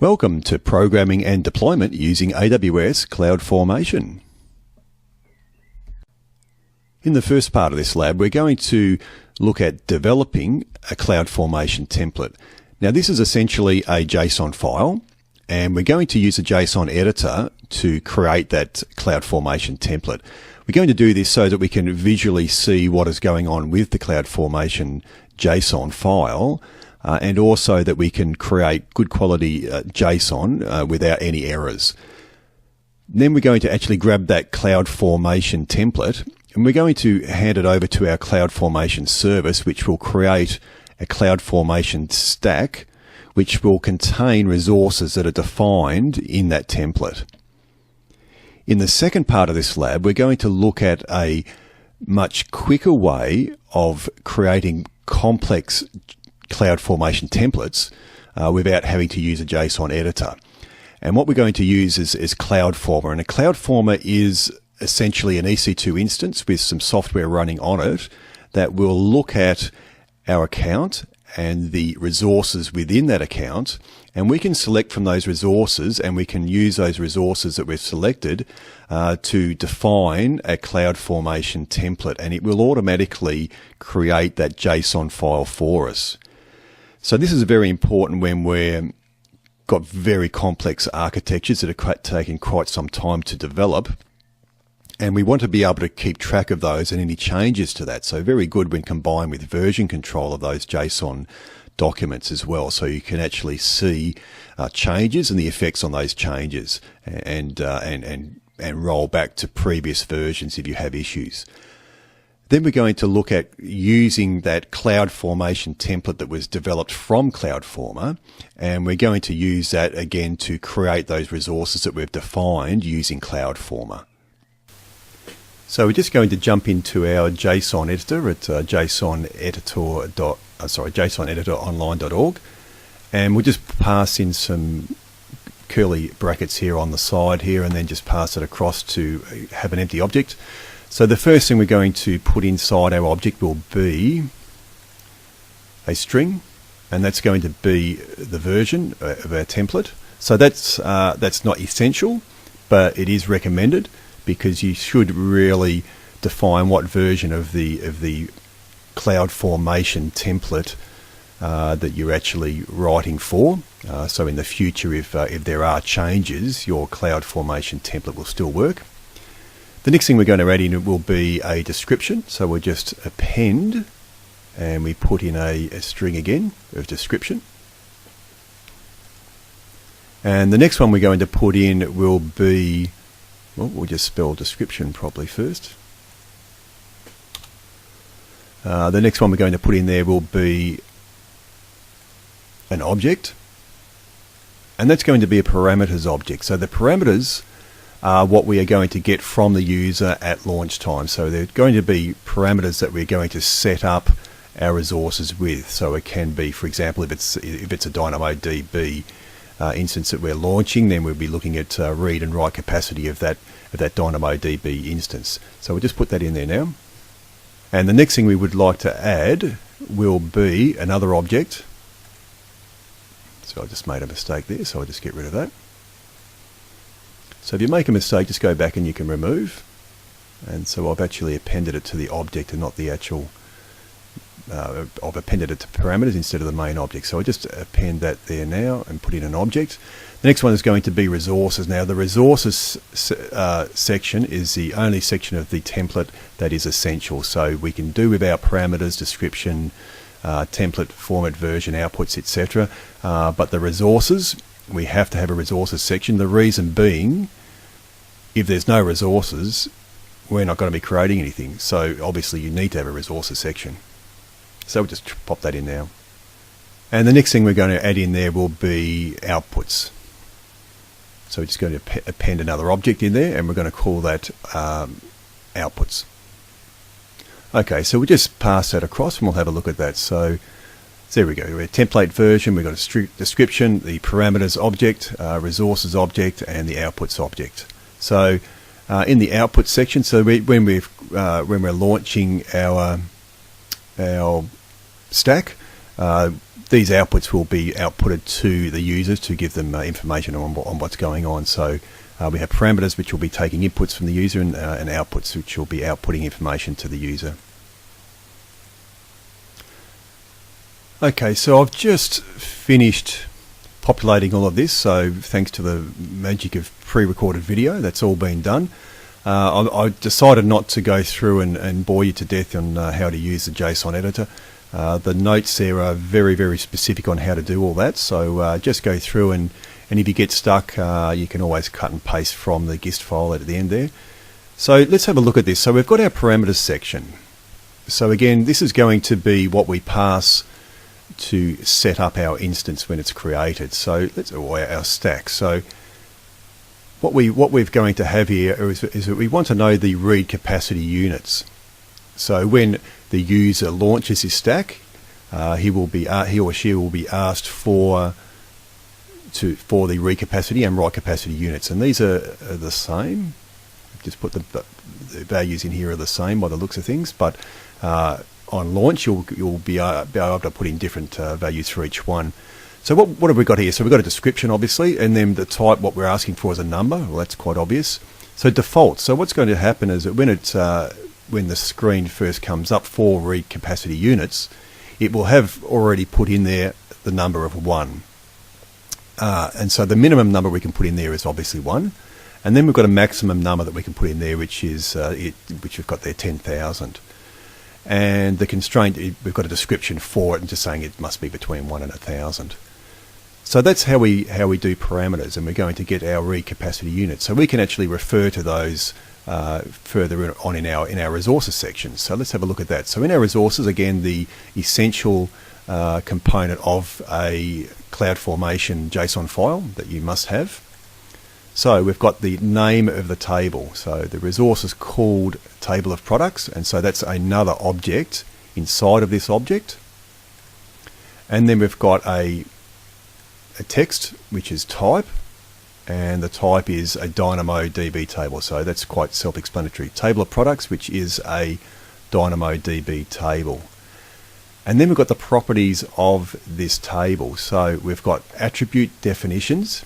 Welcome to Programming and Deployment using AWS CloudFormation. In the first part of this lab, we're going to look at developing a CloudFormation template. Now, this is essentially a JSON file, and we're going to use a JSON editor to create that CloudFormation template. We're going to do this so that we can visually see what is going on with the CloudFormation JSON file, and also that we can create good quality JSON without any errors. Then we're going to actually grab that CloudFormation template, and we're going to hand it over to our CloudFormation service, which will create a CloudFormation stack, which will contain resources that are defined in that template. In the second part of this lab, we're going to look at a much quicker way of creating complex CloudFormation templates without having to use a JSON editor. And what we're going to use is CloudFormer. And a CloudFormer is essentially an EC2 instance with some software running on it that will look at our account and the resources within that account, and we can select from those resources, and we can use those resources that we've selected to define a CloudFormation template, and it will automatically create that JSON file for us. So this is very important when we've got very complex architectures that are taking quite some time to develop, and we want to be able to keep track of those and any changes to that. So very good when combined with version control of those JSON documents as well, so you can actually see changes and the effects on those changes, and roll back to previous versions if you have issues. Then we're going to look at using that CloudFormation template that was developed from CloudFormer, and we're going to use that again to create those resources that we've defined using CloudFormer. So we're just going to jump into our JSON editor at JSONeditoronline.org, and we'll just pass in some curly brackets here on the side here, and then just pass it across to have an empty object. So the first thing we're going to put inside our object will be a string, and that's going to be the version of our template. So that's not essential, but it is recommended, because you should really define what version of the CloudFormation template that you're actually writing for. So in the future, if there are changes, your CloudFormation template will still work. The next thing we're going to add in will be a description. So we'll just append, and we put in a string again of description. And the next one we're going to put in will be, well, we'll just spell description properly first. The next one we're going to put in there will be an object, and that's going to be a parameters object. So the parameters are what we are going to get from the user at launch time. So they're going to be parameters that we're going to set up our resources with. So it can be, for example, if it's a DynamoDB instance that we're launching, then we'll be looking at read and write capacity of that DynamoDB instance. So we'll just put that in there now. And the next thing we would like to add will be another object. So I just made a mistake there, so I'll just get rid of that. So if you make a mistake, just go back and you can remove. And so I've actually appended it to the object and not the actual, I've appended it to parameters instead of the main object. So I just append that there now and put in an object. The next one is going to be resources. Now the resources section is the only section of the template that is essential. So we can do with our parameters, description, template, format, version, outputs, etc. But the resources, we have to have a resources section. The reason being, if there's no resources, we're not going to be creating anything. So obviously you need to have a resources section. So we'll just pop that in now. And the next thing we're going to add in there will be outputs. So we're just going to append another object in there, and we're going to call that outputs. Okay, so we'll just pass that across and we'll have a look at that. So there we go. We're template version, we've got a description, the parameters object, resources object, and the outputs object. So in the output section, so when we're launching our stack, these outputs will be outputted to the users to give them information on what's going on. So we have parameters which will be taking inputs from the user and outputs which will be outputting information to the user. Okay, so I've just finished populating all of this, so thanks to the magic of pre-recorded video, that's all been done. I decided not to go through and bore you to death on how to use the JSON editor. The notes there are very, very specific on how to do all that, so just go through and if you get stuck, you can always cut and paste from the GIST file at the end there. So let's have a look at this. So we've got our parameters section. So again, this is going to be what we pass to set up our instance when it's created. So or our stack. So what we're going to have here is that we want to know the read capacity units. So when the user launches his stack, he or she will be asked for the read capacity and write capacity units, and these are the same. Just put the values in here are the same by the looks of things, but on launch you'll be able to put in different values for each one. So what have we got here? So we've got a description, obviously, and then the type, what we're asking for is a number. Well, that's quite obvious. So default. So what's going to happen is that when the screen first comes up for read capacity units, it will have already put in there the number of 1. And so the minimum number we can put in there is obviously 1. And then we've got a maximum number that we can put in there, which is which we've got there 10,000. And the constraint, we've got a description for it and just saying it must be between 1 and 1,000. So that's how we do parameters, and we're going to get our read capacity units. So we can actually refer to those further on in our resources section. So let's have a look at that. So in our resources, again, the essential component of a CloudFormation JSON file that you must have. So we've got the name of the table. So the resource is called table of products, and so that's another object inside of this object. And then we've got a text which is type, and the type is a DynamoDB table. So that's quite self-explanatory. Table of products, which is a DynamoDB table. And then we've got the properties of this table. So we've got attribute definitions.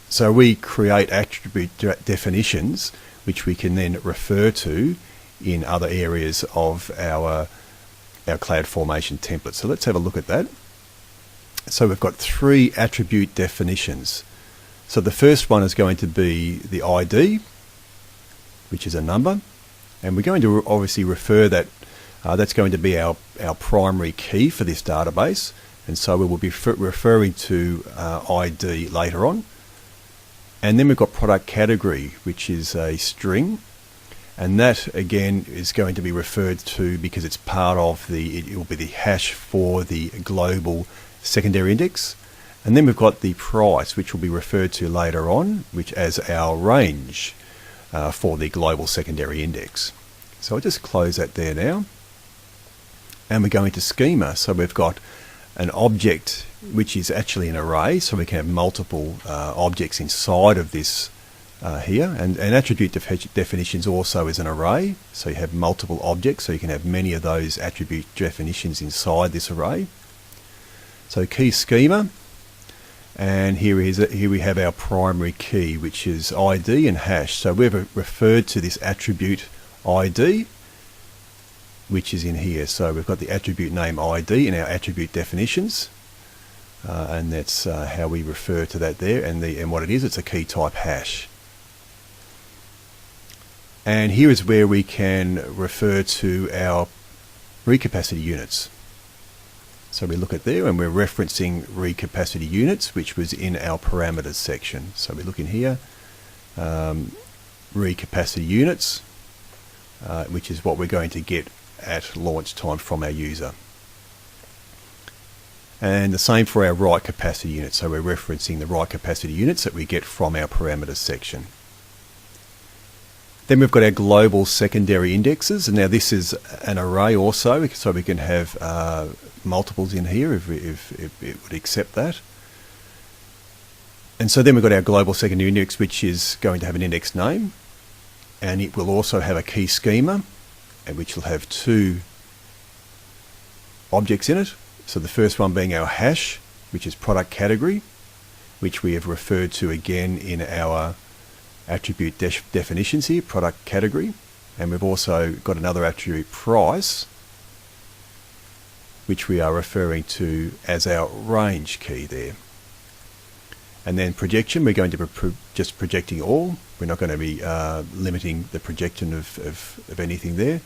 So we create attribute definitions which we can then refer to in other areas of our CloudFormation template. So let's have a look at that. So we've got 3 attribute definitions. So the first one is going to be the ID, which is a number, and we're going to obviously refer that that's going to be our primary key for this database, and so we will be referring to ID later on. And then we've got product category, which is a string, and that again is going to be referred to because it's part of it will be the hash for the global secondary index. And then we've got the price, which will be referred to later on, which as our range for the global secondary index. So I'll just close that there now. And we're going to schema. So we've got an object which is actually an array, so we can have multiple objects inside of this here. And attribute definitions also is an array, so you have multiple objects, so you can have many of those attribute definitions inside this array. So key schema, and here we have our primary key, which is ID and hash. So we've referred to this attribute ID, which is in here. So we've got the attribute name ID in our attribute definitions, and that's how we refer to that there. And what it is, it's a key type hash. And here is where we can refer to our read capacity units. So we look at there, and we're referencing read capacity units, which was in our parameters section. So we look in here, read capacity units, which is what we're going to get at launch time from our user. And the same for our write capacity units. So we're referencing the write capacity units that we get from our parameters section. Then we've got our global secondary indexes, and now this is an array also, so we can have multiples in here if it would accept that. And so then we've got our global secondary index, which is going to have an index name, and it will also have a key schema, and which will have 2 objects in it. So the first one being our hash, which is product category, which we have referred to again in our attribute definitions here, product category. And we've also got another attribute, price, which we are referring to as our range key there. And then projection, we're going to be just projecting all. We're not going to be limiting the projection of anything there.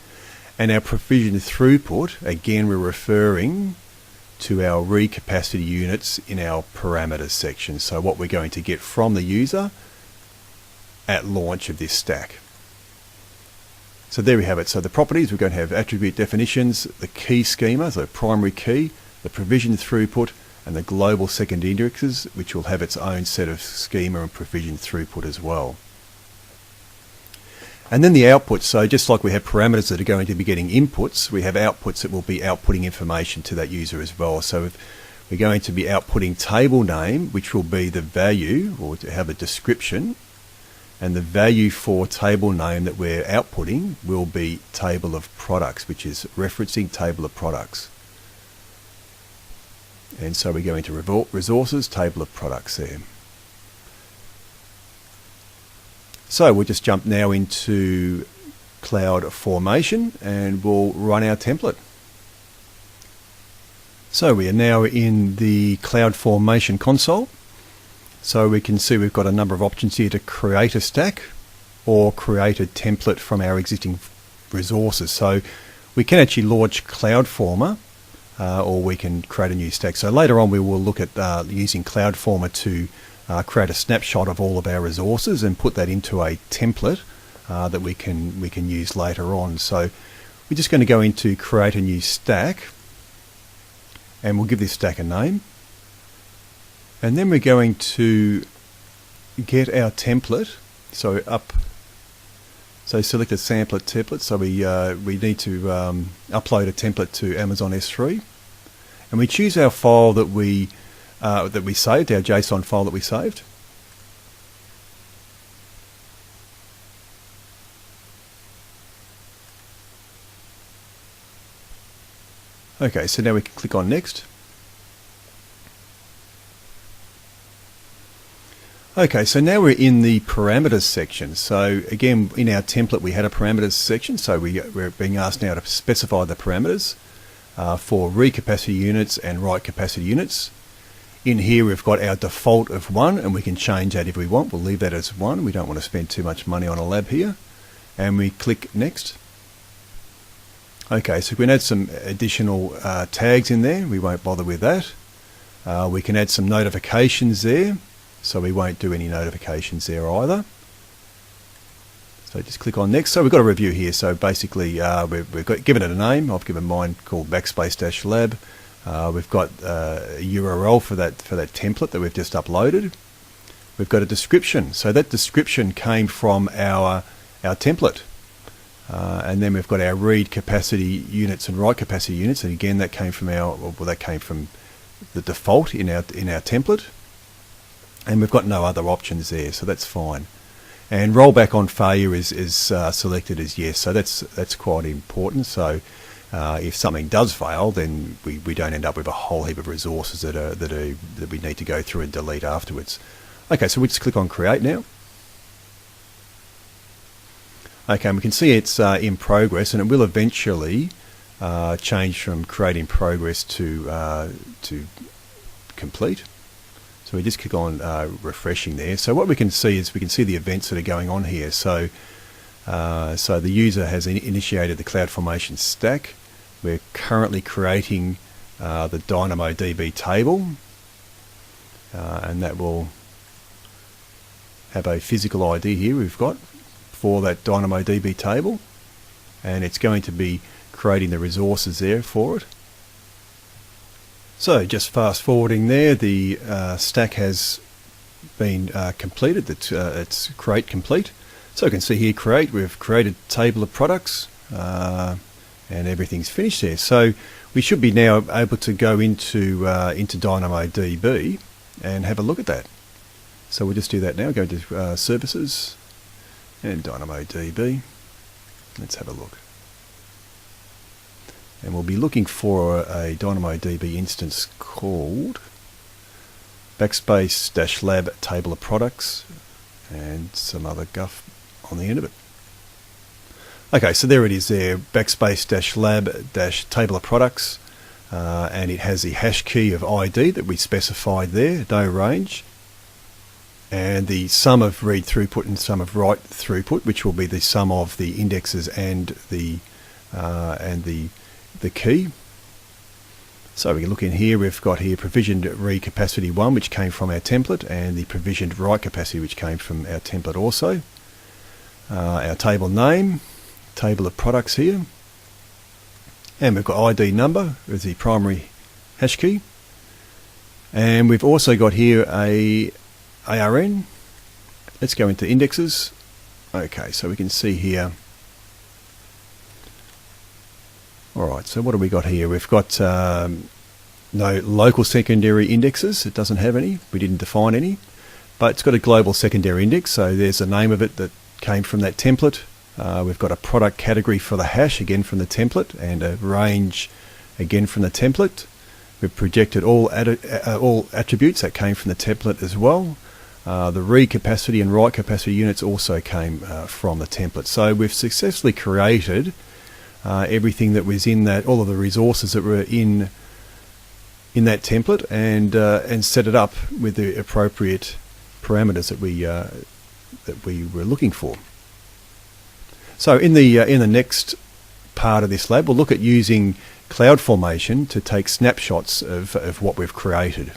And our provision throughput, again, we're referring to our read capacity units in our parameters section. So what we're going to get from the user at launch of this stack. So there we have it. So the properties, we're going to have attribute definitions, the key schema, so primary key, the provision throughput, and the global second indexes, which will have its own set of schema and provision throughput as well. And then the output, so just like we have parameters that are going to be getting inputs, we have outputs that will be outputting information to that user as well. So we're going to be outputting table name, which will be the value, or to have a description, and the value for table name that we're outputting will be table of products, which is referencing table of products. And so we go into resources, table of products there. So we'll just jump now into Cloud Formation and we'll run our template. So we are now in the Cloud Formation console. So we can see we've got a number of options here to create a stack or create a template from our existing resources. So we can actually launch CloudFormer or we can create a new stack. So later on we will look at using CloudFormer to create a snapshot of all of our resources and put that into a template that we can use later on. So we're just going to go into create a new stack and we'll give this stack a name. And then we're going to get our template. So select a sampler template. So we need to upload a template to Amazon S3, and we choose our file that we saved, our JSON file that we saved. Okay, so now we can click on next. Okay, so now we're in the parameters section. So again, in our template we had a parameters section, so we're being asked now to specify the parameters for read capacity units and write capacity units. In here we've got our default of 1, and we can change that if we want. We'll leave that as 1. We don't want to spend too much money on a lab here. And we click next. Okay, so we can add some additional tags in there. We won't bother with that. We can add some notifications there. So we won't do any notifications there either. So just click on next. So we've got a review here. So basically we've given it a name. I've given mine called backspace-lab. We've got a URL for that template that we've just uploaded. We've got a description. So that description came from our template. And then we've got our read capacity units and write capacity units. And again, that came from the default in our template. And we've got no other options there, so that's fine. And rollback on failure is selected as yes, so that's quite important. So if something does fail, then we don't end up with a whole heap of resources that we need to go through and delete afterwards. Okay, so we just click on create now. Okay, and we can see it's in progress, and it will eventually change from create in progress to complete. So we just click on refreshing there. So what we can see is we can see the events that are going on here. So the user has initiated the CloudFormation stack. We're currently creating the DynamoDB table, and that will have a physical ID here we've got for that DynamoDB table, and it's going to be creating the resources there for it. So just fast forwarding there, the stack has been completed. It's create complete. So you can see here create, we've created a table of products and everything's finished there. So we should be now able to go into DynamoDB and have a look at that. So we'll just do that now. Go to services and DynamoDB. Let's have a look. and we'll be looking for a DynamoDB instance called backspace-lab table of products and some other guff on the end of it. Okay, so there it is there, backspace-lab-table of products, and it has the hash key of ID that we specified there, no range, and the sum of read throughput and sum of write throughput, which will be the sum of the indexes and the key. So we can look in here, we've got here provisioned read capacity 1, which came from our template, and the provisioned write capacity, which came from our template also. Our table name, table of products here, and we've got ID number as the primary hash key, and we've also got here a ARN. Let's go into indexes. Okay, so we can see here. Alright, so what have we got here? We've got no local secondary indexes. It doesn't have any. We didn't define any. But it's got a global secondary index, so there's the name of it that came from that template. We've got a product category for the hash, again from the template, and a range, again from the template. We've projected all attributes that came from the template as well. The read capacity and write capacity units also came from the template. So we've successfully created everything that was in that, all of the resources that were in that template, and set it up with the appropriate parameters that we were looking for. So in the next part of this lab, we'll look at using CloudFormation to take snapshots of what we've created.